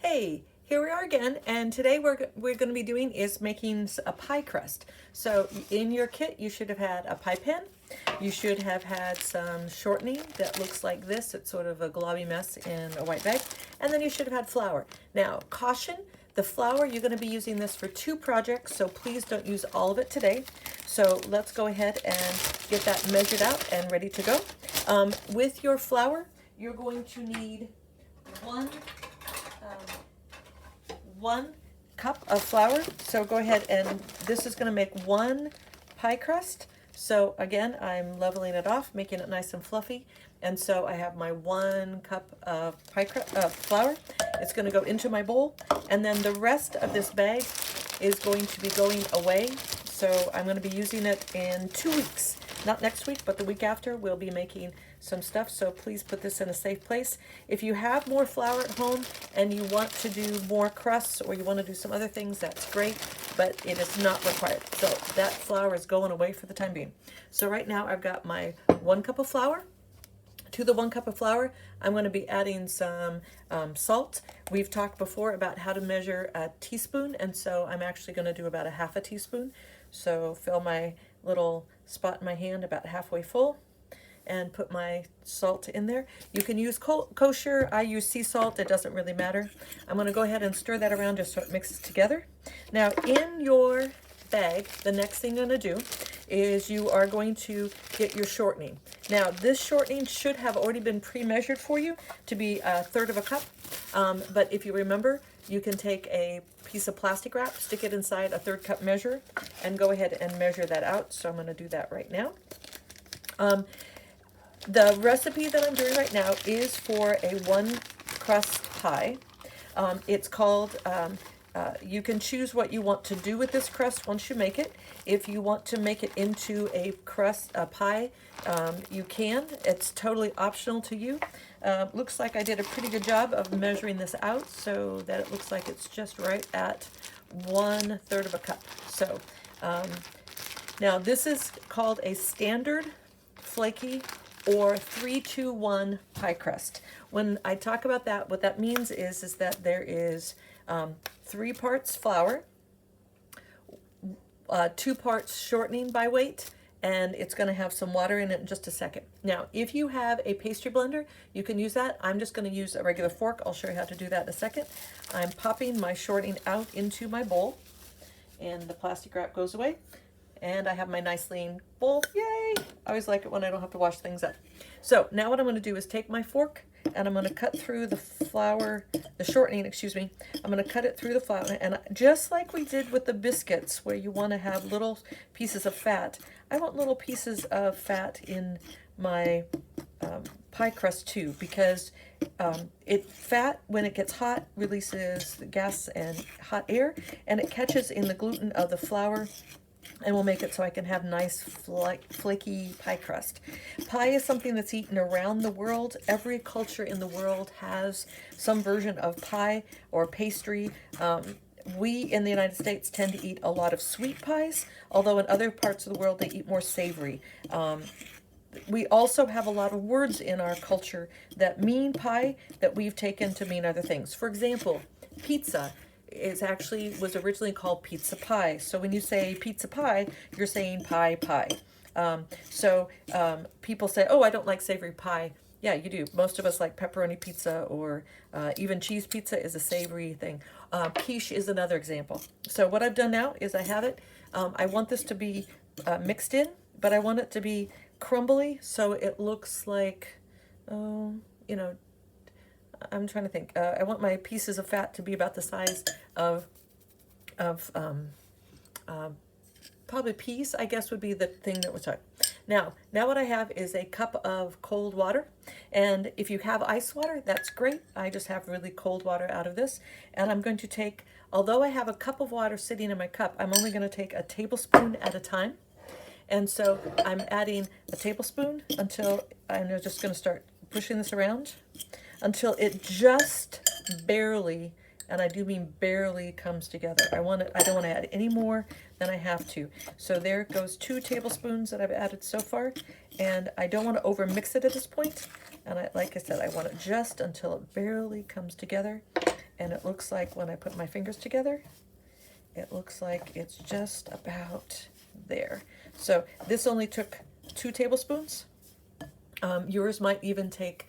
Hey, here we are again, and today we're going to be doing is making a pie crust. So in your kit, you should have had a pie pan. You should have had some shortening that looks like this. It's sort of a globby mess in a white bag. And then you should have had flour. Now, caution, the flour, you're going to be using this for 2 projects, so please don't use all of it today. So let's go ahead and get that measured out and ready to go. With your flour, you're going to need one um, 1 cup of flour. So go ahead, and this is going to make 1 pie crust. So again, I'm leveling it off, making it nice and fluffy. And so I have my 1 cup of flour. It's going to go into my bowl. And then the rest of this bag is going to be going away. So I'm going to be using it in 2 weeks. Not next week, but the week after, we'll be making some stuff. So please put this in a safe place. If you have more flour at home and you want to do more crusts or you want to do some other things, that's great, but it is not required. So that flour is going away for the time being. So right now I've got my 1 cup of flour. To the 1 cup of flour, I'm going to be adding some salt. We've talked before about how to measure a teaspoon, and so I'm actually going to do about a 1/2 teaspoon. So fill my little spot in my hand about halfway full and put my salt in there. You can use kosher. I use sea salt. It doesn't really matter. I'm going to go ahead and stir that around just so it mixes together. Now in your bag, the next thing I'm going to do is you are going to get your shortening. Now this shortening should have already been pre-measured for you to be 1/3 of a cup. But if you remember, you can take a piece of plastic wrap, stick it inside a 1/3 cup measure, and go ahead and measure that out. So I'm going to do that right now. The recipe that I'm doing right now is for a one-crust pie. It's called, you can choose what you want to do with this crust once you make it. If you want to make it into a pie, you can. It's totally optional to you. Looks like I did a pretty good job of measuring this out so that it looks like it's just right at 1/3 of a cup. So now this is called a standard flaky or 3-2-1 pie crust. When I talk about that, what that means is that there is 3 parts flour, 2 parts shortening by weight, and it's going to have some water in it in just a second. Now, if you have a pastry blender, you can use that. I'm just going to use a regular fork. I'll show you how to do that in a second. I'm popping my shortening out into my bowl, and the plastic wrap goes away. And I have my nice lean bowl. Yay! I always like it when I don't have to wash things up. So now what I'm going to do is take my fork and I'm going to cut through the flour, the shortening, excuse me. I'm going to cut it through the flour, and just like we did with the biscuits where you want to have little pieces of fat, I want little pieces of fat in my pie crust too, because fat, when it gets hot, releases gas and hot air, and it catches in the gluten of the flour and will make it so I can have nice flaky pie crust. Pie is something that's eaten around the world. Every culture in the world has some version of pie or pastry. We in the United States tend to eat a lot of sweet pies, although in other parts of the world they eat more savory. We also have a lot of words in our culture that mean pie that we've taken to mean other things. For example, pizza was originally called pizza pie. So when you say pizza pie, you're saying pie. People say, oh, I don't like savory pie. Yeah, you do. Most of us like pepperoni pizza, or even cheese pizza is a savory thing. Quiche is another example. So what I've done now is I have it. I want this to be mixed in, but I want it to be crumbly so it looks like, I'm trying to think. I want my pieces of fat to be about the size of probably peas, I guess would be the thing that we're talking. Now what I have is a cup of cold water, and if you have ice water, that's great. I just have really cold water out of this, and I'm going to take, although I have a cup of water sitting in my cup, I'm only going to take a tablespoon at a time. And so I'm adding a tablespoon until I'm just going to start pushing this around until it just barely, and I do mean barely, comes together. I don't want to add any more than I have to. So there goes 2 tablespoons that I've added so far, and I don't want to over mix it at this point. And like I said, I want it just until it barely comes together. And it looks like when I put my fingers together, it looks like it's just about there. So this only took 2 tablespoons. Yours might even take,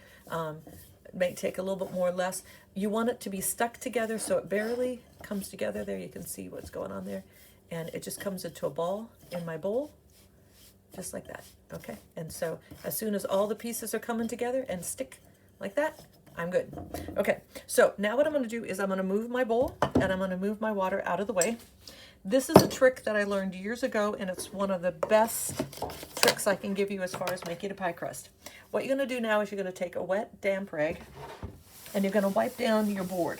may take a little bit more or less. You want it to be stuck together so it barely comes together. There you can see what's going on there. And it just comes into a ball in my bowl, just like that, okay? And so as soon as all the pieces are coming together and stick like that, I'm good. Okay, so now what I'm gonna do is I'm gonna move my bowl and I'm gonna move my water out of the way. This is a trick that I learned years ago, and it's one of the best tricks I can give you as far as making a pie crust. What you're gonna do now is you're gonna take a wet, damp rag and you're gonna wipe down your board.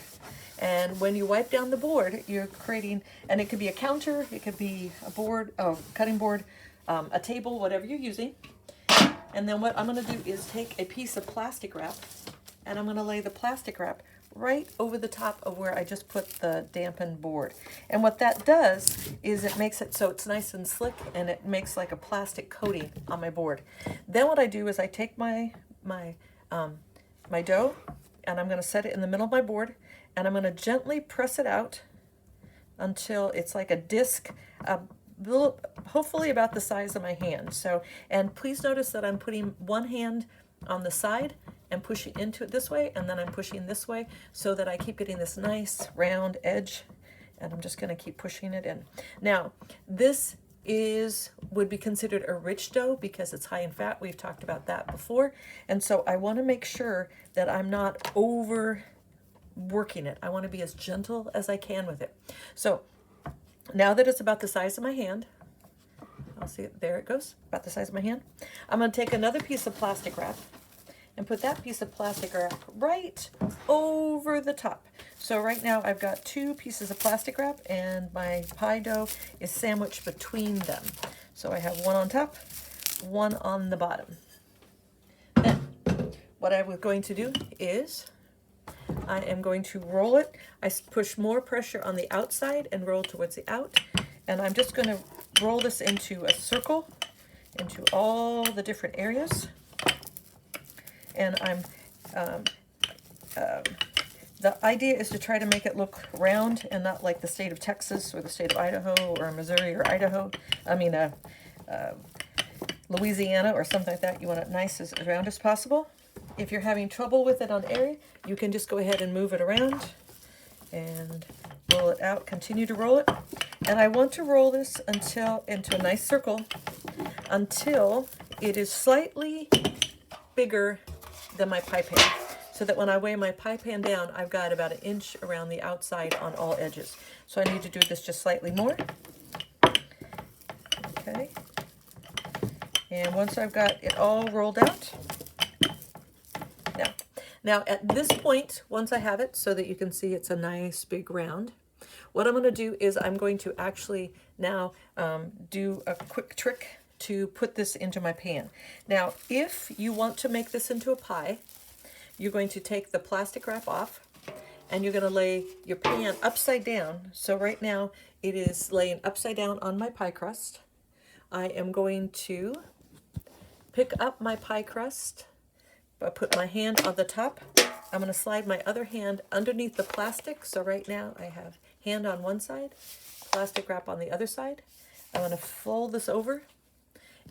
And when you wipe down the board, you're creating, and it could be a counter, it could be a board, a cutting board, a table, whatever you're using. And then what I'm gonna do is take a piece of plastic wrap and I'm gonna lay the plastic wrap right over the top of where I just put the dampened board. And what that does is it makes it so it's nice and slick, and it makes like a plastic coating on my board. Then what I do is I take my dough and I'm gonna set it in the middle of my board, and I'm gonna gently press it out until it's like a disc, hopefully about the size of my hand. So, and please notice that I'm putting one hand on the side and pushing into it this way, and then I'm pushing this way so that I keep getting this nice round edge, and I'm just gonna keep pushing it in. Now, this would be considered a rich dough because it's high in fat. We've talked about that before. And so I wanna make sure that I'm not overworking it. I wanna be as gentle as I can with it. So now that it's about the size of my hand, I'll see it, there it goes, about the size of my hand. I'm gonna take another piece of plastic wrap and put that piece of plastic wrap right over the top. So right now I've got 2 pieces of plastic wrap and my pie dough is sandwiched between them. So I have one on top, one on the bottom. Then what I was going to do is I am going to roll it. I push more pressure on the outside and roll towards the out. And I'm just going to roll this into a circle, into all the different areas. And the idea is to try to make it look round and not like the state of Texas or the state of Idaho or Missouri or Louisiana or something like that. You want it nice as round as possible. If you're having trouble with it on air, you can just go ahead and move it around and roll it out. Continue to roll it. And I want to roll this into a nice circle until it is slightly bigger than my pie pan, so that when I weigh my pie pan down, I've got about 1 inch around the outside on all edges. So I need to do this just slightly more. Okay. And once I've got it all rolled out, now at this point, once I have it so that you can see it's a nice big round, what I'm going to do is I'm going to actually now do a quick trick to put this into my pan. Now, if you want to make this into a pie, you're going to take the plastic wrap off and you're going to lay your pan upside down. So right now it is laying upside down on my pie crust. I am going to pick up my pie crust, put my hand on the top. I'm going to slide my other hand underneath the plastic. So right now I have hand on one side, plastic wrap on the other side. I'm going to fold this over.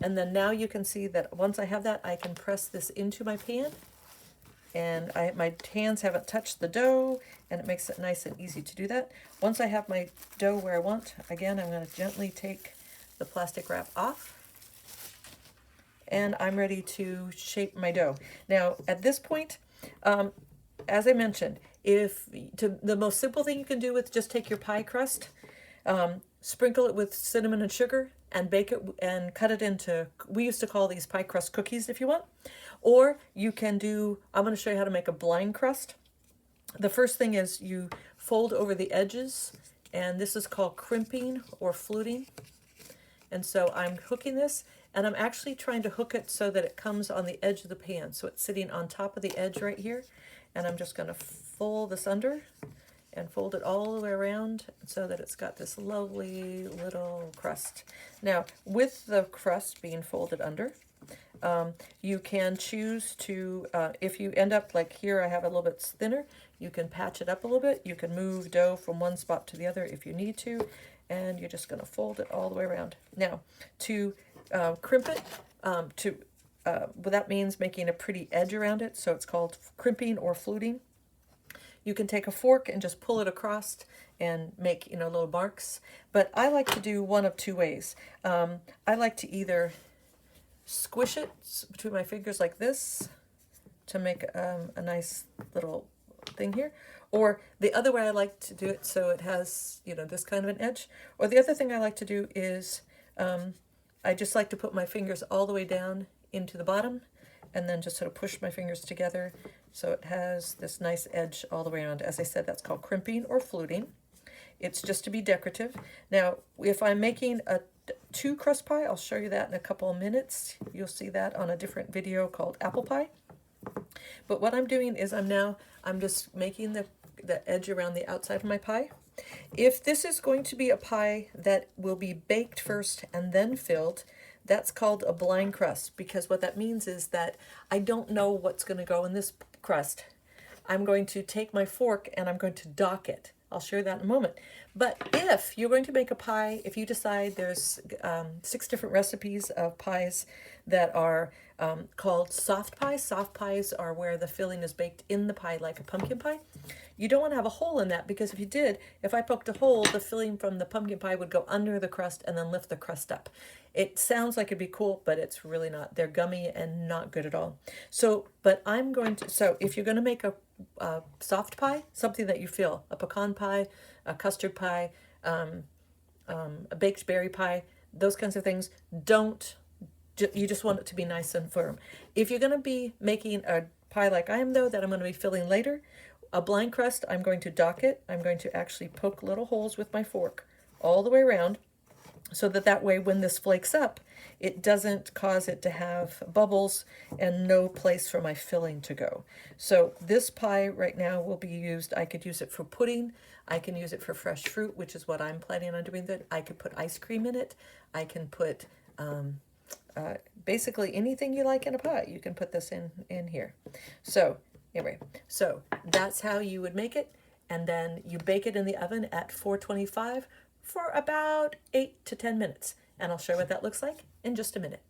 And then now you can see that once I have that, I can press this into my pan. And my hands haven't touched the dough, and it makes it nice and easy to do that. Once I have my dough where I want, again, I'm going to gently take the plastic wrap off. And I'm ready to shape my dough. Now, at this point, as I mentioned, the most simple thing you can do is just take your pie crust, sprinkle it with cinnamon and sugar, and bake it and cut it into, we used to call these pie crust cookies if you want. Or you can do, I'm going to show you how to make a blind crust. The first thing is you fold over the edges, and this is called crimping or fluting. And so I'm hooking this, and I'm actually trying to hook it so that it comes on the edge of the pan. So it's sitting on top of the edge right here. And I'm just going to fold this under and fold it all the way around so that it's got this lovely little crust. Now, with the crust being folded under, you can choose to, if you end up like here, I have a little bit thinner, You can patch it up a little bit. You can move dough from one spot to the other if you need to, and you're just going to fold it all the way around. Now, to crimp it, well, that means making a pretty edge around it, so it's called crimping or fluting. You can take a fork and just pull it across and make, little marks. But I like to do one of two ways. I like to either squish it between my fingers like this to make a nice little thing here. Or the other way I like to do it so it has, this kind of an edge. Or the other thing I like to do is I just like to put my fingers all the way down into the bottom and then just sort of push my fingers together so it has this nice edge all the way around. As I said, that's called crimping or fluting. It's just to be decorative. Now, if I'm making a 2-crust pie, I'll show you that in a couple of minutes. You'll see that on a different video called apple pie. But what I'm doing is I'm just making the edge around the outside of my pie. If this is going to be a pie that will be baked first and then filled, that's called a blind crust, because what that means is that I don't know what's going to go in this crust. I'm going to take my fork and I'm going to dock it. I'll share that in a moment. But if you're going to make a pie, if you decide there's 6 different recipes of pies that are called soft pies. Soft pies are where the filling is baked in the pie like a pumpkin pie. You don't want to have a hole in that, because if you did, if I poked a hole, the filling from the pumpkin pie would go under the crust and then lift the crust up. It sounds like it'd be cool, but it's really not. They're gummy and not good at all. So if you're going to make a soft pie, something that you fill, a pecan pie, a custard pie, a baked berry pie, those kinds of things, you just want it to be nice and firm. If you're going to be making a pie like I am, though, that I'm going to be filling later, a blind crust, I'm going to dock it. I'm going to actually poke little holes with my fork all the way around, so that way when this flakes up, it doesn't cause it to have bubbles and no place for my filling to go. So this pie right now will be used, I could use it for pudding, I can use it for fresh fruit, which is what I'm planning on doing. That I could put ice cream in it, I can put basically anything you like in a pie, you can put this in here. So anyway, so that's how you would make it, and then you bake it in the oven at 425 for about 8 to 10 minutes. And I'll show you what that looks like in just a minute.